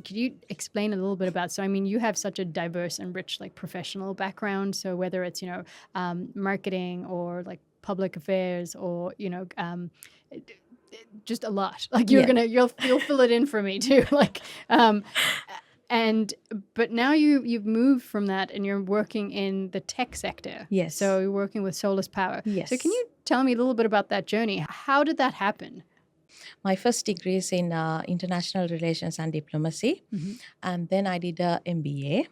could you explain a little bit about, so I mean, you have such a diverse and rich like professional background. So whether it's, marketing or like public affairs or, just a lot, like Yeah. you'll fill it in for me too. Like, but now you've moved from that and you're working in the tech sector. Yes. So you're working with Solace Power. Yes. So can you tell me a little bit about that journey? How did that happen? My first degree is in international relations and diplomacy, and then I did a MBA.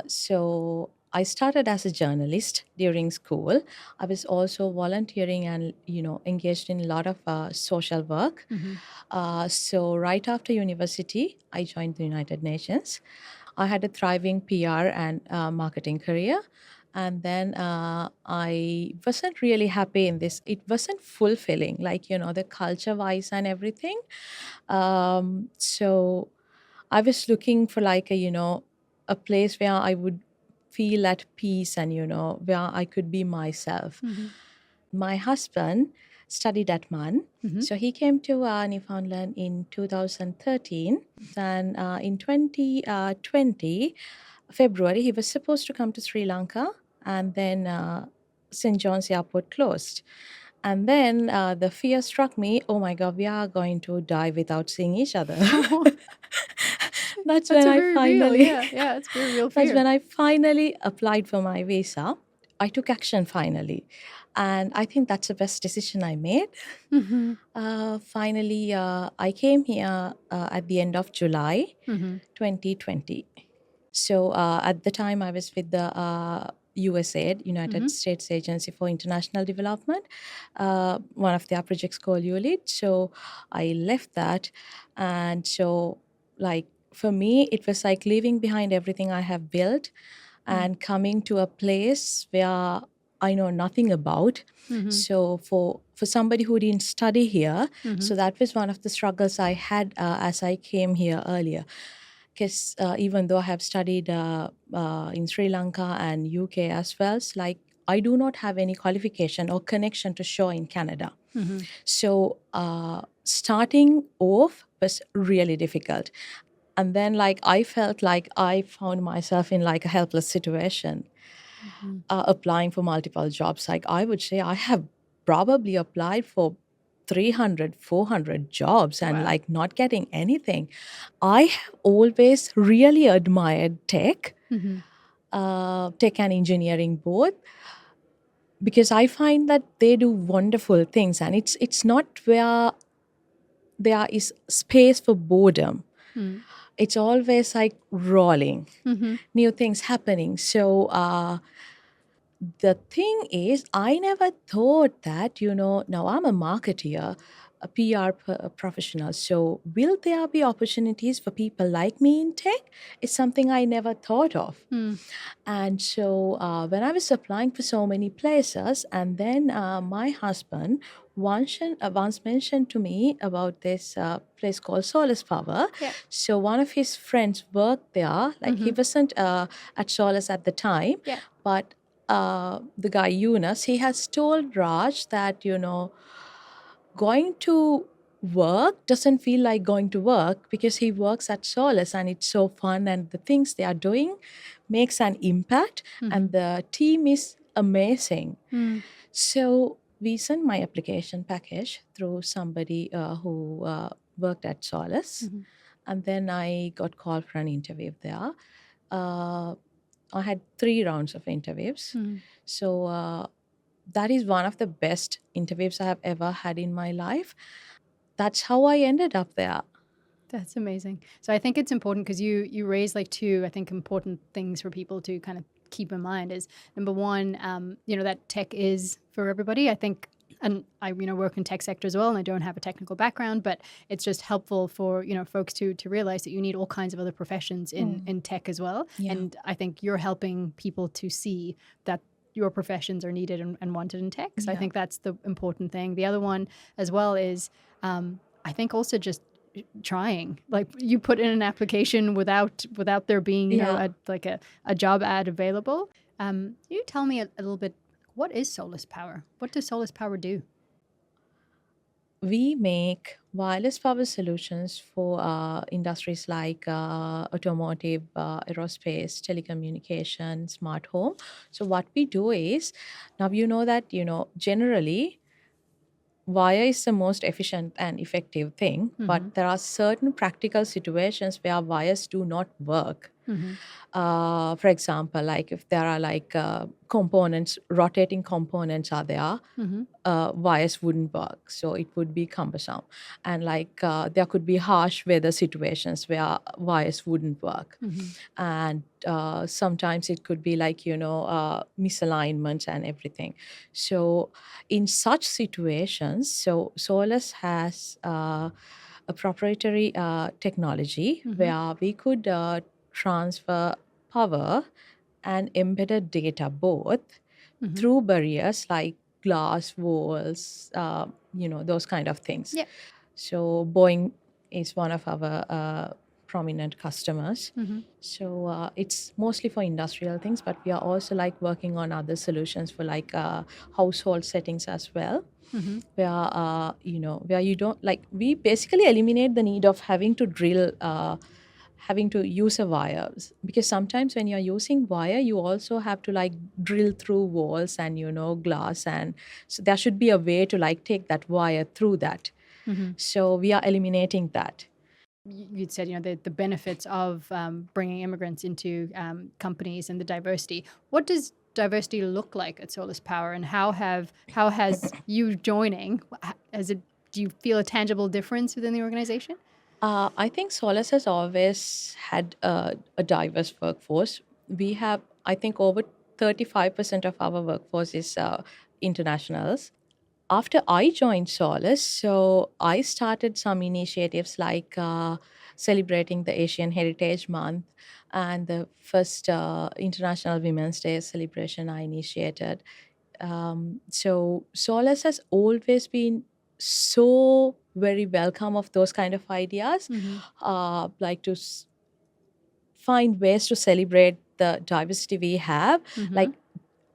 So I started as a journalist during school. I was also volunteering and engaged in a lot of social work. So right after university, I joined the United Nations. I had a thriving PR and marketing career. And then I wasn't really happy in this. It wasn't fulfilling, like, the culture wise and everything. So I was looking for like a place where I would feel at peace and, where I could be myself. My husband studied at MAN. So he came to Newfoundland in 2013. And in 2020, February, he was supposed to come to Sri Lanka. And then St. John's Airport closed. And then the fear struck me, oh my God, we are going to die without seeing each other. That's when I finally, it's very real fear. That's when I finally applied for my visa. I took action finally. And I think that's the best decision I made. Finally, I came here at the end of July 2020. So at the time, I was with the USAID, United States Agency for International Development, one of their projects called ULID. So I left that. And so, like, for me, it was like leaving behind everything I have built and coming to a place where I know nothing about. So for somebody who didn't study here, so that was one of the struggles I had as I came here earlier. Because even though I have studied in Sri Lanka and UK as well, it's like I do not have any qualification or connection to show in Canada. So starting off was really difficult. And then like I felt like I found myself in like a helpless situation, applying for multiple jobs. Like I would say I have probably applied for 300, 400 jobs and like not getting anything. I have always really admired tech, tech and engineering both, because I find that they do wonderful things and it's not where there is space for boredom. It's always like rolling, new things happening. So the thing is, I never thought that, now I'm a marketer, a PR professional. So will there be opportunities for people like me in tech? It's something I never thought of. And so when I was applying for so many places, and then my husband once mentioned to me about this place called Solace Power. So one of his friends worked there. Like he wasn't at Solace at the time, but the guy Yunus, he has told Raj that, going to work doesn't feel like going to work because he works at Solace and it's so fun and the things they are doing makes an impact and the team is amazing. So we sent my application package through somebody who worked at Solace, and then I got called for an interview there. I had 3 rounds of interviews. So that is one of the best interviews I have ever had in my life. That's how I ended up there. That's amazing. So I think it's important because you raise like 2, I think, important things for people to kind of keep in mind is, number one, that tech is for everybody. I think, and I, work in tech sector as well, and I don't have a technical background, but it's just helpful for, folks to realize that you need all kinds of other professions in tech as well. Yeah. And I think you're helping people to see that your professions are needed and wanted in tech. So I think that's the important thing. The other one as well is, I think also just trying. Like you put in an application without there being a job ad available. Can you tell me a little bit, what is Solace Power? What does Solace Power do? we make wireless power solutions for industries like automotive, aerospace, telecommunication, smart home. So what we do is, now you know that, generally wire is the most efficient and effective thing, but there are certain practical situations where wires do not work. For example, like if there are like components, rotating components are there, wires wouldn't work. So it would be cumbersome. And like there could be harsh weather situations where wires wouldn't work. And sometimes it could be like, misalignment and everything. So in such situations, so Solace has a proprietary technology where we could transfer power and embedded data both through barriers like glass walls, those kind of things. Yeah. So Boeing is one of our prominent customers. So it's mostly for industrial things, but we are also like working on other solutions for like household settings as well. Where you don't like, we basically eliminate the need of having to drill, having to use a wire, because sometimes when you're using wire you also have to like drill through walls and glass, and so there should be a way to like take that wire through that. So we are eliminating that. You'd said, the benefits of bringing immigrants into companies and the diversity. What does diversity look like at Solace Power, and how has you joining, do you feel a tangible difference within the organization? I think Solace has always had a diverse workforce. We have, I think, over 35% of our workforce is internationals. After I joined Solace, so I started some initiatives like celebrating the Asian Heritage Month and the first International Women's Day celebration I initiated. So Solace has always been so very welcome of those kind of ideas, like to find ways to celebrate the diversity we have, like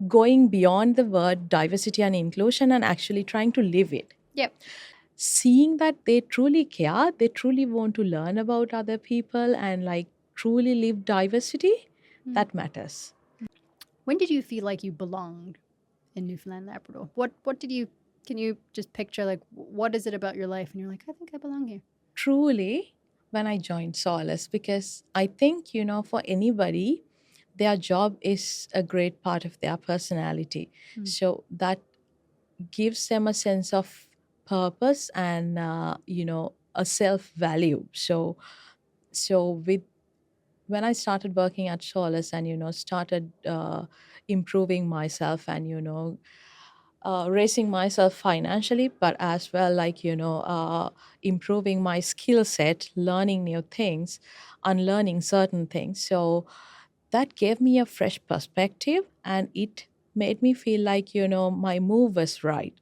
going beyond the word diversity and inclusion and actually trying to live it. Yep. Seeing that they truly care, they truly want to learn about other people and like truly live diversity, that matters. When did you feel like you belonged in Newfoundland and Labrador? Can you just picture, like, what is it about your life and you're like, I think I belong here? Truly, when I joined Solace, because I think, for anybody, their job is a great part of their personality. So that gives them a sense of purpose and, a self value. So with when I started working at Solace and, started improving myself and, raising myself financially, but as well like, improving my skill set, learning new things, unlearning certain things. So that gave me a fresh perspective and it made me feel like, my move was right.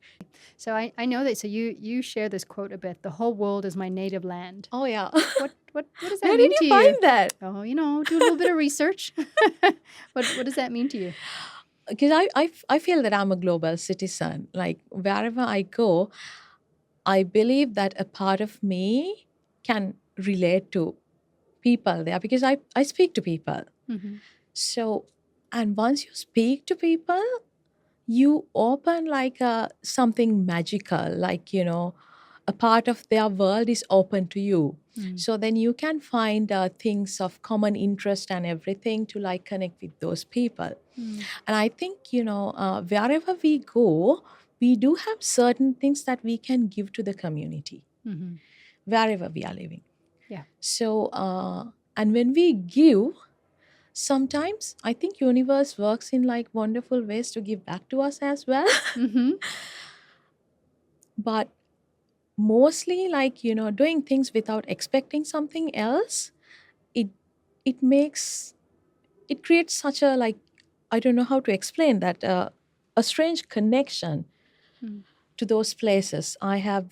So I know that. So you share this quote a bit. The whole world is my native land. Oh, yeah. What does that Where mean did to you find you? that? Oh, do a little bit of research. What does that mean to you? Because I feel that I'm a global citizen. Like wherever I go, I believe that a part of me can relate to people there because I speak to people. So, and once you speak to people, you open like something magical, like, a part of their world is open to you. So then you can find things of common interest and everything to like connect with those people. And I think, wherever we go, we do have certain things that we can give to the community, wherever we are living. Yeah. So, and when we give, sometimes I think universe works in like wonderful ways to give back to us as well. But mostly like, doing things without expecting something else, it it makes it creates such a like, I don't know how to explain that, a strange connection to those places. I have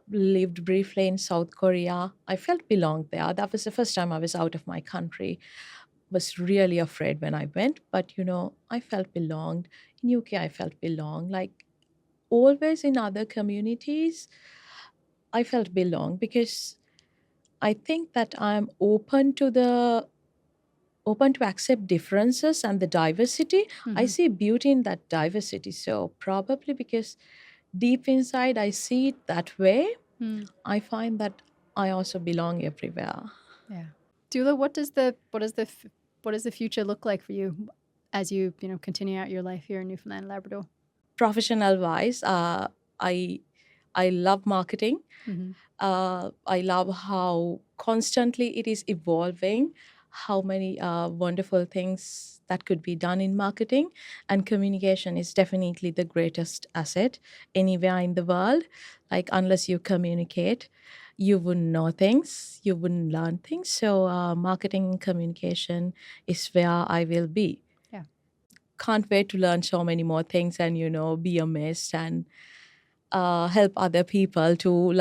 lived briefly in South Korea. I felt belonged there. That was the first time I was out of my country. Was really afraid when I went, but I felt belonged. In UK, I felt belonged. Like always in other communities, I felt belong because I think that I'm open to accept differences and the diversity. I see beauty in that diversity. So probably because deep inside I see it that way, I find that I also belong everywhere. Yeah. Dula, what does the future look like for you as you continue out your life here in Newfoundland and Labrador? Professional wise, I love marketing. I love how constantly it is evolving, how many wonderful things that could be done in marketing. And communication is definitely the greatest asset anywhere in the world. Like, unless you communicate, you wouldn't know things, you wouldn't learn things. So, marketing and communication is where I will be. Yeah. Can't wait to learn so many more things and, be amazed and help other people to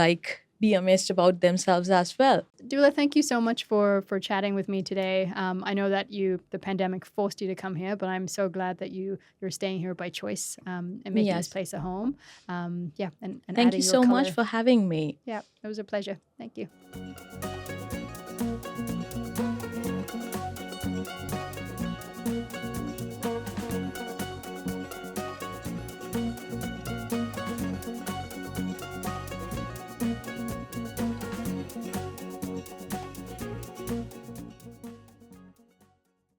be amazed about themselves as well. Dula, thank you so much for chatting with me today. I know that the pandemic forced you to come here, but I'm so glad that you're staying here by choice and making this Yes. place a home. And Thank adding you your so much color. for having me. Yeah, it was a pleasure. Thank you.